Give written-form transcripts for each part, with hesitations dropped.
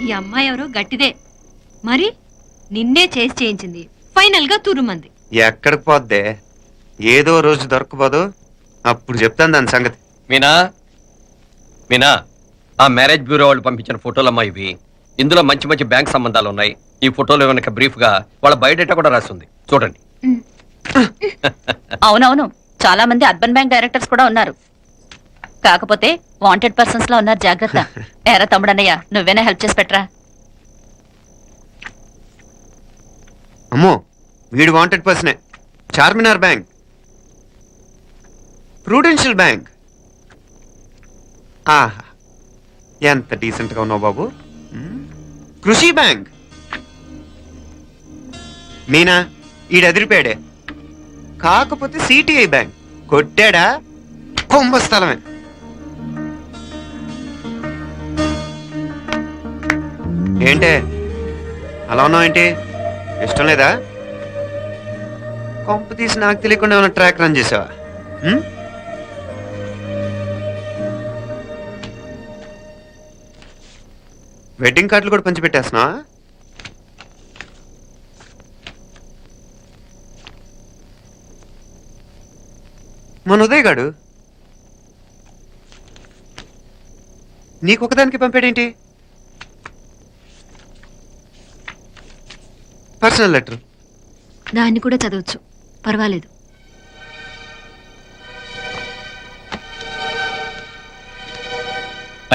ఈ అమ్మాయి ఎవరో గట్టిదే, మరి నిన్నే చేసి చేయించింది, ఫైనల్ గా తురుమంది. ఎక్కడికి పోద్దే, ఏదో రోజు దొరకపోదు, అప్పుడు చెప్తాను దాని సంగతి. మీనా మీనా, ఆ మ్యారేజ్ బ్యూరో వాళ్ళు పంపించిన ఫోటోలమ్మా ఇవి. ఇందులో మంచి మంచి బ్యాంక్ సంబంధాలు ఉన్నాయి. ఈ ఫోటోలో వెనక బ్రీఫ్ గా వాళ్ళ బయోడేటా కూడా రాస్తుంది, చూడండి. అవునవును, చాలా మంది అర్బన్ బ్యాంక్ డైరెక్టర్స్ కూడా ఉన్నారు. కాకపోతే వాంటెడ్ పర్సన్స్ లో ఉన్నారు, జాగ్రత్త. ఎరా తమ్ముడన్నయ్య, నువ్వేనా హెల్ప్ చేసి పెట్టరా? అమ్మో, వీడు వాంటెడ్ పర్సనే. Charminar bank, prudential bank. ఆహా, ఎంత డీసెంట్ గా ఉన్నావు బాబు. కృషి బ్యాంక్. మీనా, ఈడు ఎదిరిపాడే. కాకపోతే సిటిఐ బ్యాంక్ కొట్టాడా కుంభస్థలమే. ఏంటే అలా ఉన్నావు ఏంటి? ఇష్టం లేదా? కొంప తీసి నాకు తెలియకుండా ఏమైనా ట్రాక్ రన్ చేసావా? వెడ్డింగ్ కార్డులు కూడా పంచిపెట్టేస్తున్నా. మన ఉదయ్ గాడు నీకొకదానికి పంపాడేంటి? Personal letter. దాన్ని కూడా చదవచ్చు, పర్వాలేదు.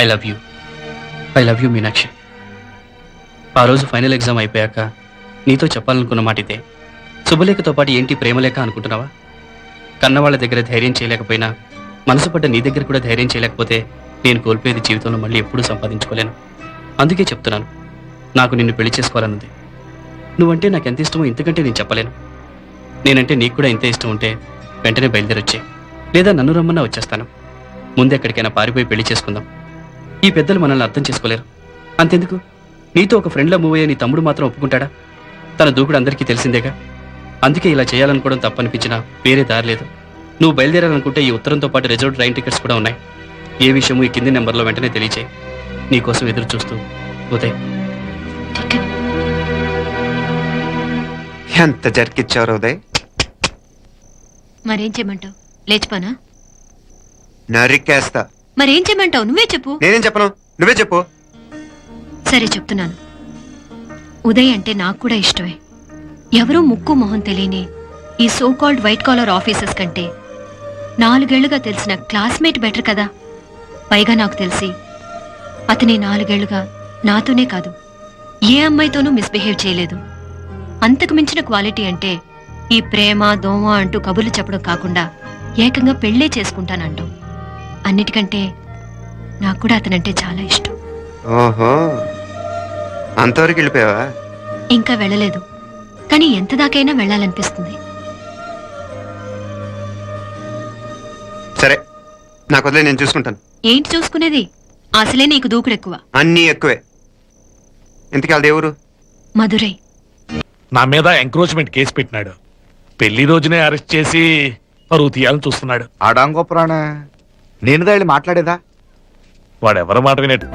I love you Meenakshi. ఆ రోజు ఫైనల్ ఎగ్జామ్ అయిపోయాక నీతో చెప్పాలనుకున్న మాట ఇదే. శుభలేఖతో పాటు ఏంటి ప్రేమలేఖ అనుకుంటున్నావా? కన్నవాళ్ళ దగ్గర ధైర్యం చేయలేకపోయినా మనసు పడ్డ నీ దగ్గర కూడా ధైర్యం చేయలేకపోతే నేను కోల్పోయేది జీవితంలో మళ్ళీ ఎప్పుడూ సంపాదించుకోలేను. అందుకే చెప్తున్నాను, నాకు నిన్ను పెళ్లి చేసుకోవాలనుంది. నువ్వంటే నాకు ఎంత ఇష్టమో ఇంతకంటే నేను చెప్పలేను. నేనంటే నీకు కూడా ఇంత ఇష్టం ఉంటే వెంటనే బయలుదేరొచ్చే, లేదా నన్ను రమ్మన్నా వచ్చేస్తాను. ముందు ఎక్కడికైనా పారిపోయి పెళ్లి చేసుకుందాం. ఈ పెద్దలు మనల్ని అర్థం చేసుకోలేరు. అంతెందుకు, నీతో ఒక ఫ్రెండ్లా మూవ్ అయ్యే నీ తమ్ముడు మాత్రం ఒప్పుకుంటాడా? తన దూకుడు అందరికీ తెలిసిందేగా. అందుకే ఇలా చేయాలనుకోవడం తప్పనిపించినా వేరే దారి లేదు. నువ్వు బయలుదేరాలనుకుంటే ఈ ఉత్తరంతో పాటు రిజర్వ్ ట్రైన్ టికెట్స్ కూడా ఉన్నాయి. ఏ విషయమూ ఈ కింది నెంబర్లో వెంటనే తెలియచేయి. నీకోసం ఎదురు చూస్తూ ఉదయ్. ఎంత జరికిచ్చారు ఉదయ్. మరేం చేయమంటావు? లేచిపోనా? నరికేస్తా. మరేం చేయమంటావు? నువ్వే చెప్పు. నేనేం చెప్పను, నువ్వే చెప్పు. సరే చెప్తున్నాను. ఉదయ్ అంటే నాకు కూడా ఇష్టమే. ఎవరూ ముక్కు మొహం తెలియని ఈ so called white collar officers కంటే 4 ఏళ్లుగా తెలిసిన క్లాస్మేట్ బెటర్ కదా. పైగా నాకు తెలిసి అతని 4 ఏళ్లుగా నాతోనే కాదు, ఏ అమ్మాయితోనూ మిస్బిహేవ్ చేయలేదు. అంతకు మించిన క్వాలిటీ అంటే ఈ ప్రేమ దోమ అంటూ కబుర్లు చెప్పడం కాకుండా ఏకంగా పెళ్లే చేసుకుంటానంటూ. అన్నిటికంటే నాకు కూడా అతనంటే చాలా ఇష్టం. ఓహో, అంతవరకు వెళ్ళిపోయావా? ఇంకా వెళ్ళలేదు, కానీ ఎంత దాకైనా వెళ్ళాలనిపిస్తుంది. సరే, నాకు వదిలే, నేను చూసుకుంటాను. ఏంటి చూసుకునేది? అసలే నీకు దూకుడు ఎక్కువ. అన్నీ ఎక్కువే. ఇంతకీ వాళ్ళ దేవురు? మధురై. నా మీద ఎంక్రోచ్మెంట్ కేసు పెట్టినాడు. పెళ్లి రోజునే అరెస్ట్ చేసి పరువు తీయాలని చూస్తున్నాడు. ఆడాంగో ప్రాణ నేను వెళ్ళి మాట్లాడేదా? వాడెవరు మాట వినేట్టు